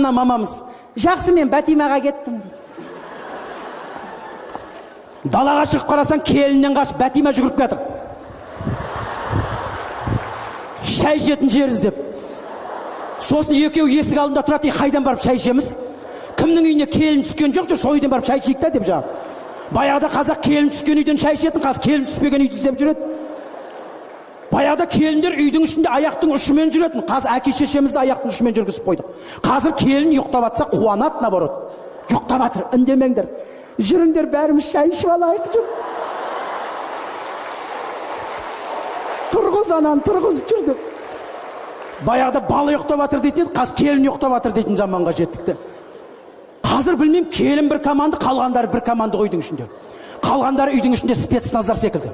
мамамыз, жақсы мен Бәтимаға кеттім. Далаға шығып қарасаң, келіннен қашып Бәтима жүгіріп кетір. Шай ішетін жер іздеп. Сосын екеуі есік алдында тұрады, қайдан барып шай ішеміз? Кімнің үйіне келін түскен жоқ, сол үйден барып шай ішейік та деп жаңа. Баяғыда қазақ келін түскен үйден шай ішетін, қазір келін түспеген үйді іздеп жүреді. Баяғыда келіндер үйдің ішінде аяқтың ұшымен жүретін, қазір әке шешемізді аяқтың ұшымен жүргізіп қойдық. Қазір келін ұйықтап жатса қуанады, наоборот. Ұйықтап жатыр, үндемеңдер. Жүріңдер, бәріміз шай ішіп алайық жүр. Тұрғыз анан, тұрғыз жүрді. Баяғыда бала ұйықтап жатыр дейтін, қазір келін ұйықтап жатыр дейтін заманға жеттік. Қазір білмеймін, келін бір команда, қалғандары бір команда үйдің ішінде. Қалғандары үйдің ішінде спецназдар секілді.